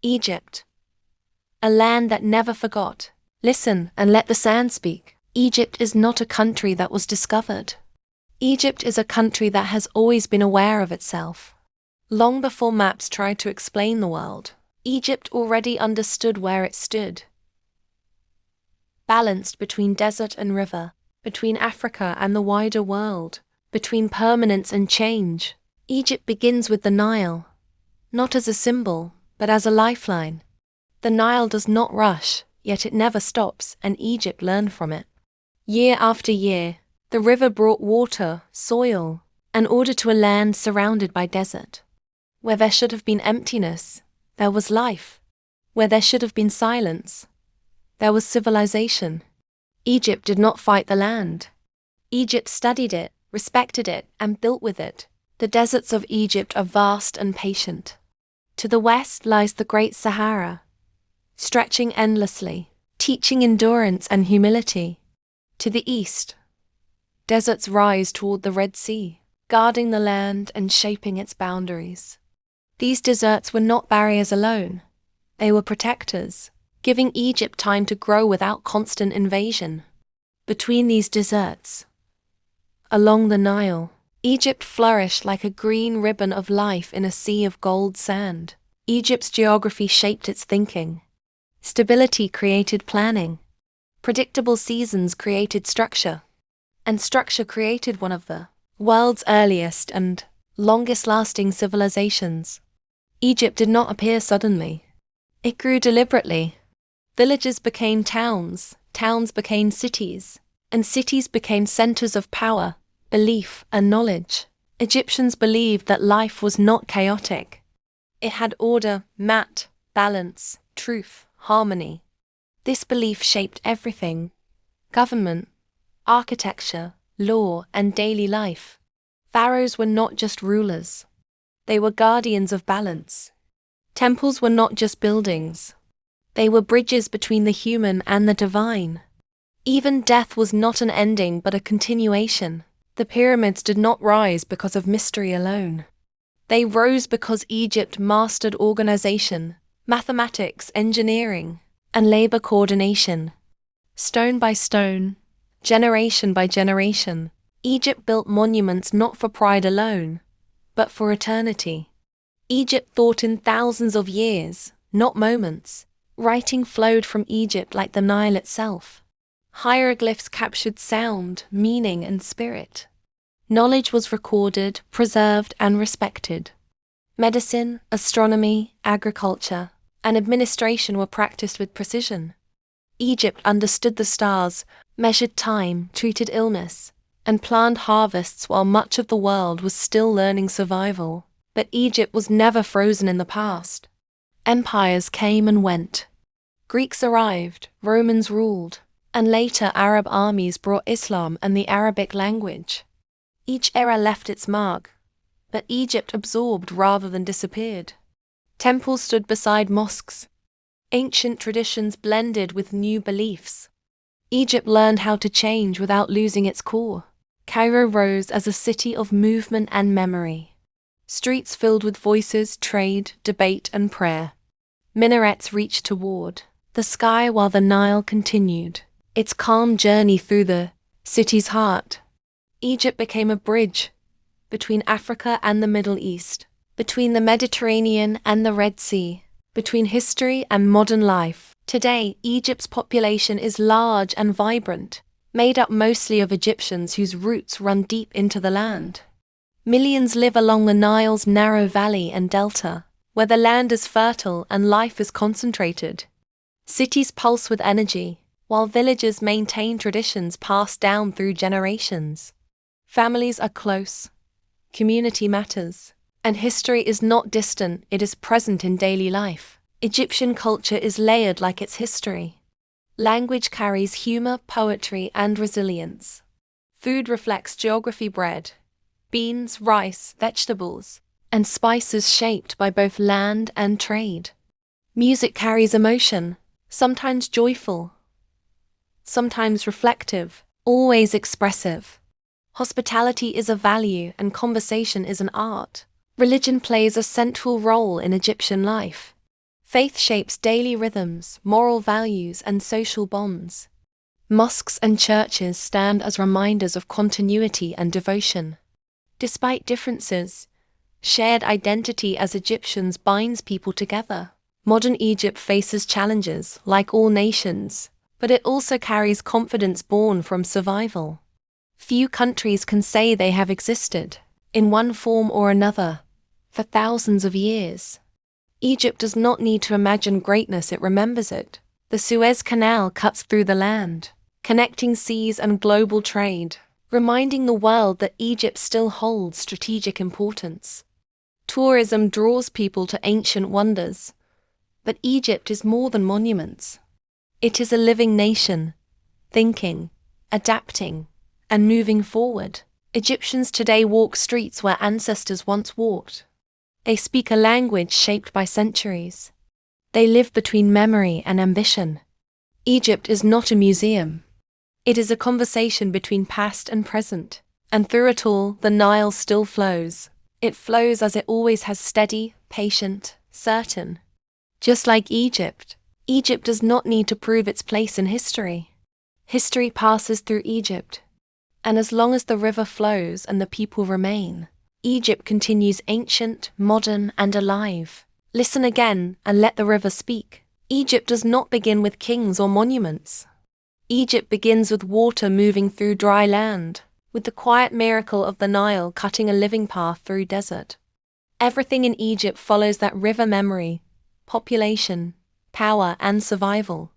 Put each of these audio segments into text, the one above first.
Egypt, a land that never forgot. Listen and let the sand speak. Egypt is not a country that was discovered. Egypt is a country that has always been aware of itself. Long before maps tried to explain the world, Egypt already understood where it stood. Balanced between desert and river, between Africa and the wider world, between permanence and change, Egypt begins with the Nile, not as a symbol, but as a lifeline. The Nile does not rush, yet it never stops, and Egypt learned from it. Year after year, the river brought water, soil, and order to a land surrounded by desert. Where there should have been emptiness, there was life. Where there should have been silence, there was civilization. Egypt did not fight the land. Egypt studied it, respected it, and built with it. The deserts of Egypt are vast and patient. To the west lies the Great Sahara, stretching endlessly, teaching endurance and humility. To the east, deserts rise toward the Red Sea, guarding the land and shaping its boundaries. These deserts were not barriers alone. They were protectors, giving Egypt time to grow without constant invasion. Between these deserts, along the Nile, Egypt flourished like a green ribbon of life in a sea of gold sand. Egypt's geography shaped its thinking. Stability created planning. Predictable seasons created structure. And structure created one of the world's earliest and longest-lasting civilizations. Egypt did not appear suddenly. It grew deliberately. Villages became towns, towns became cities, and cities became centers of power, belief, and knowledge. Egyptians believed that life was not chaotic. It had order, mat, balance, truth, harmony. This belief shaped everything: government, architecture, law, and daily life. Pharaohs were not just rulers. They were guardians of balance. Temples were not just buildings. They were bridges between the human and the divine. Even death was not an ending but a continuation. The pyramids did not rise because of mystery alone. They rose because Egypt mastered organization, mathematics, engineering, and labor coordination. Stone by stone, generation by generation, Egypt built monuments not for pride alone, but for eternity. Egypt thought in thousands of years, not moments. Writing flowed from Egypt like the Nile itself. Hieroglyphs captured sound, meaning, and spirit. Knowledge was recorded, preserved, and respected. Medicine, astronomy, agriculture, and administration were practiced with precision. Egypt understood the stars, measured time, treated illness, and planned harvests while much of the world was still learning survival. But Egypt was never frozen in the past. Empires came and went. Greeks arrived, Romans ruled, and later Arab armies brought Islam and the Arabic language. Each era left its mark, but Egypt absorbed rather than disappeared. Temples stood beside mosques. Ancient traditions blended with new beliefs. Egypt learned how to change without losing its core. Cairo rose as a city of movement and memory. Streets filled with voices, trade, debate, and prayer. Minarets reached toward the sky while the Nile continued its calm journey through the city's heart. Egypt became a bridge between Africa and the Middle East, between the Mediterranean and the Red Sea, between history and modern life. Today, Egypt's population is large and vibrant, made up mostly of Egyptians whose roots run deep into the land. Millions live along the Nile's narrow valley and delta, where the land is fertile and life is concentrated. Cities pulse with energy, while villages maintain traditions passed down through generations. Families are close, community matters, and history is not distant, it is present in daily life. Egyptian culture is layered like its history. Language carries humor, poetry, and resilience. Food reflects geography: bread, beans, rice, vegetables, and spices shaped by both land and trade. Music carries emotion, sometimes joyful, sometimes reflective, always expressive. Hospitality is a value and conversation is an art. Religion plays a central role in Egyptian life. Faith shapes daily rhythms, moral values, and social bonds. Mosques and churches stand as reminders of continuity and devotion. Despite differences, shared identity as Egyptians binds people together. Modern Egypt faces challenges, like all nations, but it also carries confidence born from survival. Few countries can say they have existed, in one form or another, for thousands of years. Egypt does not need to imagine greatness, it remembers it. The Suez Canal cuts through the land, connecting seas and global trade, reminding the world that Egypt still holds strategic importance. Tourism draws people to ancient wonders, but Egypt is more than monuments. It is a living nation, thinking, adapting, and moving forward. Egyptians today walk streets where ancestors once walked. They speak a language shaped by centuries. They live between memory and ambition. Egypt is not a museum. It is a conversation between past and present. And through it all, the Nile still flows. It flows as it always has, steady, patient, certain. Just like Egypt, Egypt does not need to prove its place in history. History passes through Egypt. And as long as the river flows and the people remain, Egypt continues ancient, modern, and alive. Listen again and let the river speak. Egypt does not begin with kings or monuments. Egypt begins with water moving through dry land, with the quiet miracle of the Nile cutting a living path through desert. Everything in Egypt follows that river: memory, population, power, and survival.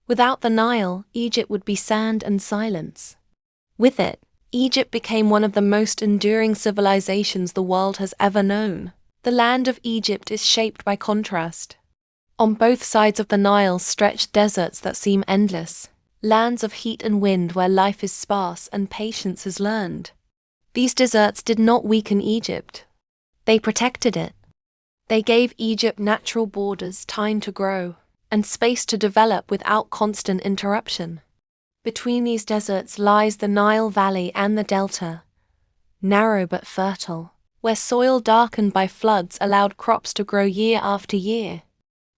Without the Nile, Egypt would be sand and silence. With it, Egypt became one of the most enduring civilizations the world has ever known. The land of Egypt is shaped by contrast. On both sides of the Nile stretch deserts that seem endless, lands of heat and wind where life is sparse and patience is learned. These deserts did not weaken Egypt. They protected it. They gave Egypt natural borders, time to grow, and space to develop without constant interruption. Between these deserts lies the Nile Valley and the Delta, narrow but fertile, where soil darkened by floods allowed crops to grow year after year.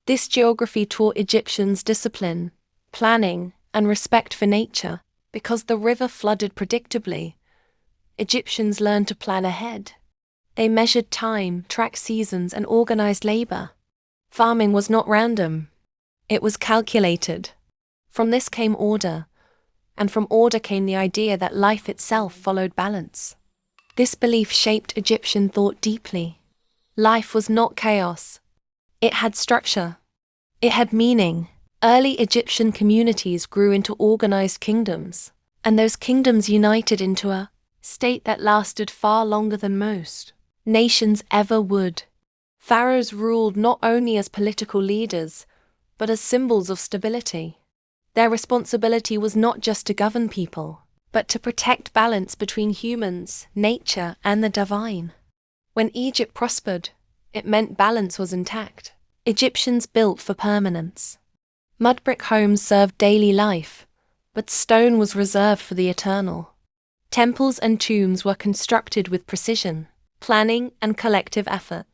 This geography taught Egyptians discipline, planning, and respect for nature. Because the river flooded predictably, Egyptians learned to plan ahead. They measured time, tracked seasons, and organized labor. Farming was not random. It was calculated. From this came order, and from order came the idea that life itself followed balance. This belief shaped Egyptian thought deeply. Life was not chaos. It had structure. It had meaning. Early Egyptian communities grew into organized kingdoms, and those kingdoms united into a state that lasted far longer than most nations ever would. Pharaohs ruled not only as political leaders, but as symbols of stability. Their responsibility was not just to govern people, but to protect balance between humans, nature, and the divine. When Egypt prospered, it meant balance was intact. Egyptians built for permanence. Mud brick homes served daily life, but stone was reserved for the eternal. Temples and tombs were constructed with precision, planning, and collective effort.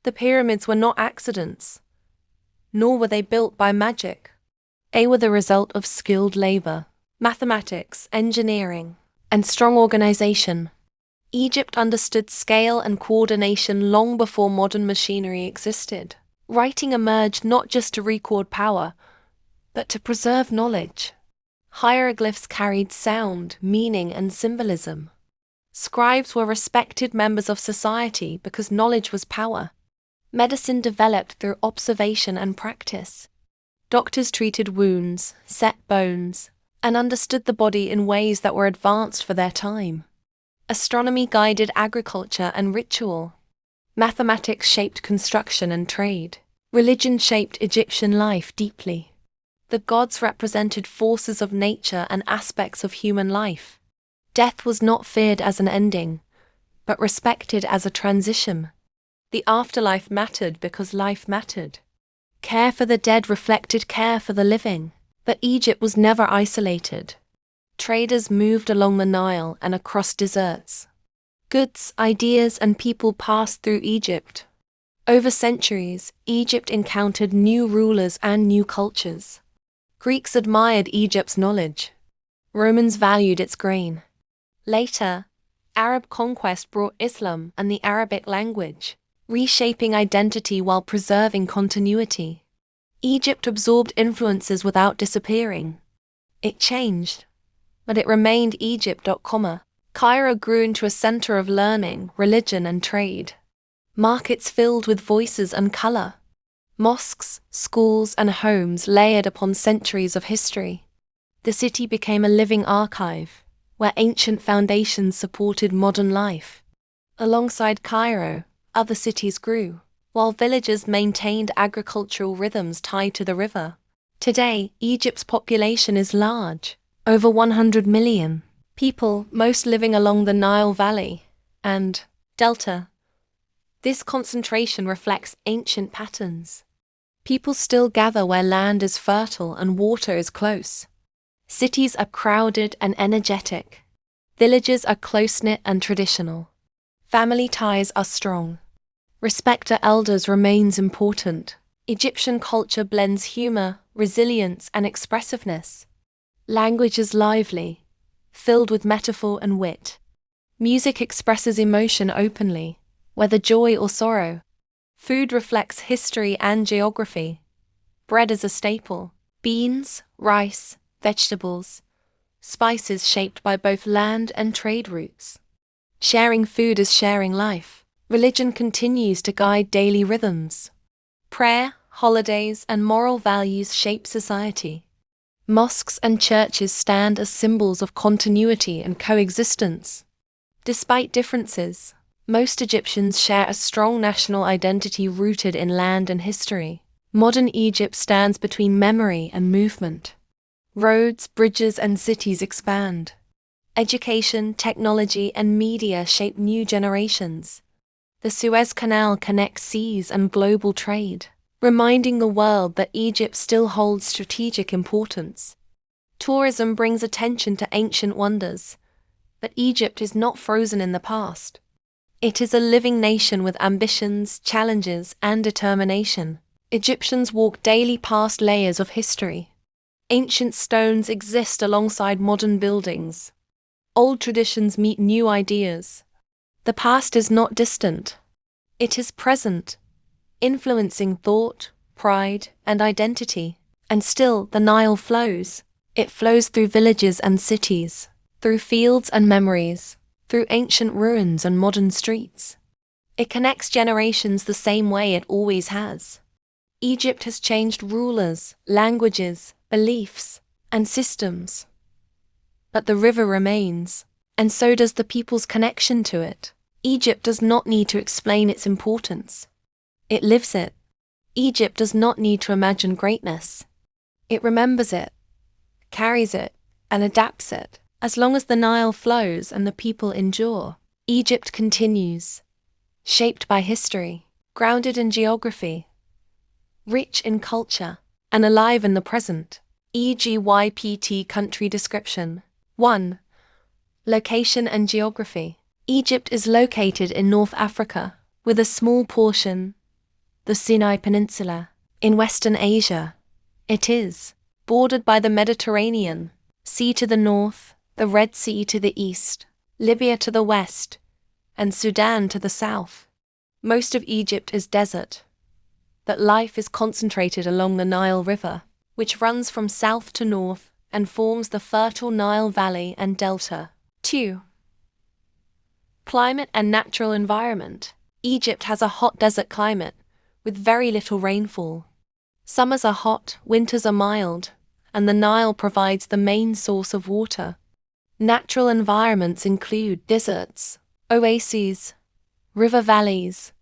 The pyramids were not accidents, nor were they built by magic. They were the result of skilled labor, mathematics, engineering, and strong organization. Egypt understood scale and coordination long before modern machinery existed. Writing emerged not just to record power, but to preserve knowledge. Hieroglyphs carried sound, meaning, and symbolism. Scribes were respected members of society because knowledge was power. Medicine developed through observation and practice. Doctors treated wounds, set bones, and understood the body in ways that were advanced for their time. Astronomy guided agriculture and ritual. Mathematics shaped construction and trade. Religion shaped Egyptian life deeply. The gods represented forces of nature and aspects of human life. Death was not feared as an ending, but respected as a transition. The afterlife mattered because life mattered. Care for the dead reflected care for the living, but Egypt was never isolated. Traders moved along the Nile and across deserts. Goods, ideas, and people passed through Egypt. Over centuries, Egypt encountered new rulers and new cultures. Greeks admired Egypt's knowledge. Romans valued its grain. Later, Arab conquest brought Islam and the Arabic language, reshaping identity while preserving continuity. Egypt absorbed influences without disappearing. It changed, but it remained Egypt. Cairo grew into a center of learning, religion, and trade. Markets filled with voices and color. Mosques, schools, and homes layered upon centuries of history. The city became a living archive, where ancient foundations supported modern life. Alongside Cairo, other cities grew, while villages maintained agricultural rhythms tied to the river. Today, Egypt's population is large, over 100 million people, most living along the Nile Valley and Delta. This concentration reflects ancient patterns. People still gather where land is fertile and water is close. Cities are crowded and energetic. Villages are close-knit and traditional. Family ties are strong. Respect for elders remains important. Egyptian culture blends humor, resilience, and expressiveness. Language is lively, filled with metaphor and wit. Music expresses emotion openly, whether joy or sorrow. Food reflects history and geography. Bread is a staple. Beans, rice, vegetables, spices shaped by both land and trade routes. Sharing food is sharing life. Religion continues to guide daily rhythms. Prayer, holidays, and moral values shape society. Mosques and churches stand as symbols of continuity and coexistence. Despite differences, most Egyptians share a strong national identity rooted in land and history. Modern Egypt stands between memory and movement. Roads, bridges, and cities expand. Education, technology, and media shape new generations. The Suez Canal connects seas and global trade, reminding the world that Egypt still holds strategic importance. Tourism brings attention to ancient wonders, but Egypt is not frozen in the past. It is a living nation with ambitions, challenges, and determination. Egyptians walk daily past layers of history. Ancient stones exist alongside modern buildings. Old traditions meet new ideas. The past is not distant. It is present, influencing thought, pride, and identity. And still, the Nile flows. It flows through villages and cities, through fields and memories, through ancient ruins and modern streets. It connects generations the same way it always has. Egypt has changed rulers, languages, beliefs, and systems. But the river remains, and so does the people's connection to it. Egypt does not need to explain its importance. It lives it. Egypt does not need to imagine greatness. It remembers it, carries it, and adapts it. As long as the Nile flows and the people endure, Egypt continues, shaped by history, grounded in geography, rich in culture, and alive in the present. Egypt country description. 1. Location and geography. Egypt is located in North Africa, with a small portion, the Sinai Peninsula, in Western Asia. It is bordered by the Mediterranean Sea to the north, the Red Sea to the east, Libya to the west, and Sudan to the south. Most of Egypt is desert, but life is concentrated along the Nile River, which runs from south to north and forms the fertile Nile Valley and Delta. 2. Climate and natural environment. Egypt has a hot desert climate, with very little rainfall. Summers are hot, winters are mild, and the Nile provides the main source of water. Natural environments include deserts, oases, river valleys,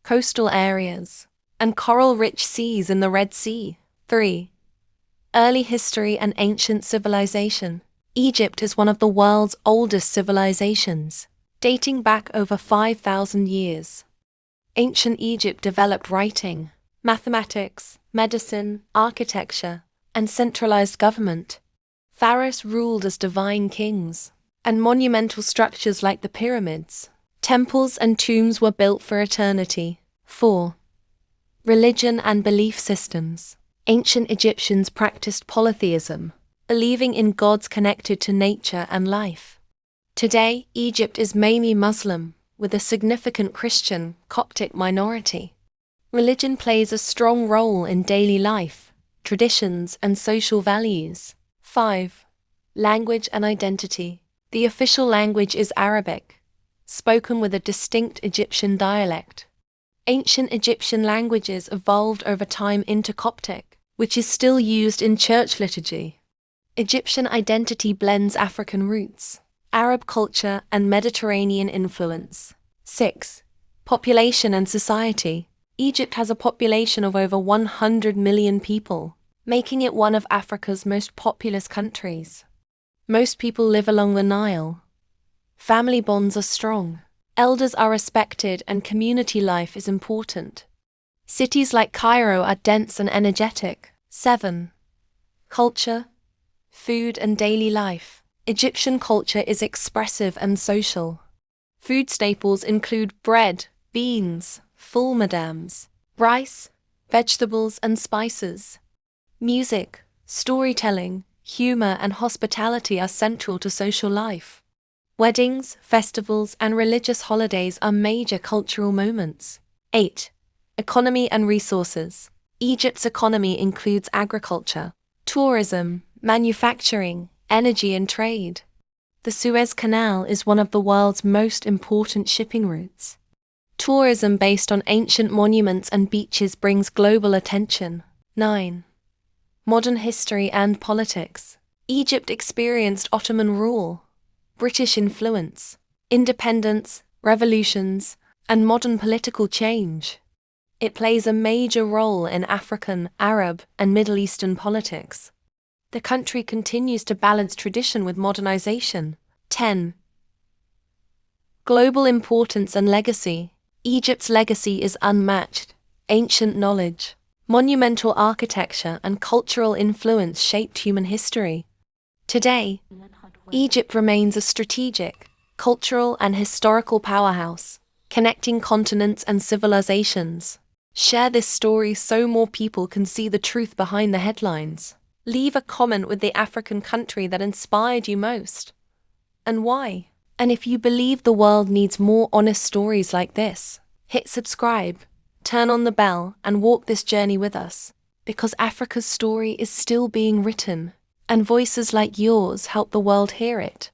coastal areas, and coral-rich seas in the Red Sea. 3. Early history and ancient civilization. Egypt is one of the world's oldest civilizations, dating back over 5,000 years. Ancient Egypt developed writing, mathematics, medicine, architecture, and centralized government. Pharaohs ruled as divine kings, and monumental structures like the pyramids, temples, and tombs were built for eternity. 4. Religion and belief systems. Ancient Egyptians practiced polytheism, believing in gods connected to nature and life. Today, Egypt is mainly Muslim, with a significant Christian, Coptic minority. Religion plays a strong role in daily life, traditions, and social values. 5. Language and identity. The official language is Arabic, spoken with a distinct Egyptian dialect. Ancient Egyptian languages evolved over time into Coptic, which is still used in church liturgy. Egyptian identity blends African roots, Arab culture, and Mediterranean influence. 6. Population and society. Egypt has a population of over 100 million people, making it one of Africa's most populous countries. Most people live along the Nile. Family bonds are strong. Elders are respected and community life is important. Cities like Cairo are dense and energetic. 7. Culture, food and daily life. Egyptian culture is expressive and social. Food staples include bread, beans, full madams, rice, vegetables and spices. Music, storytelling, humor and hospitality are central to social life. Weddings, festivals, and religious holidays are major cultural moments. 8. Economy and resources. Egypt's economy includes agriculture, tourism, manufacturing, energy, and trade. The Suez Canal is one of the world's most important shipping routes. Tourism based on ancient monuments and beaches brings global attention. 9. Modern history and politics. Egypt experienced Ottoman rule, British influence, independence, revolutions, and modern political change. It plays a major role in African, Arab, and Middle Eastern politics. The country continues to balance tradition with modernization. 10. Global importance and legacy. Egypt's legacy is unmatched. Ancient knowledge, monumental architecture, and cultural influence shaped human history. Today, Egypt remains a strategic, cultural, and historical powerhouse, connecting continents and civilizations. Share this story so more people can see the truth behind the headlines. Leave a comment with the African country that inspired you most, and why. And if you believe the world needs more honest stories like this, hit subscribe, turn on the bell, and walk this journey with us, because Africa's story is still being written, and voices like yours help the world hear it.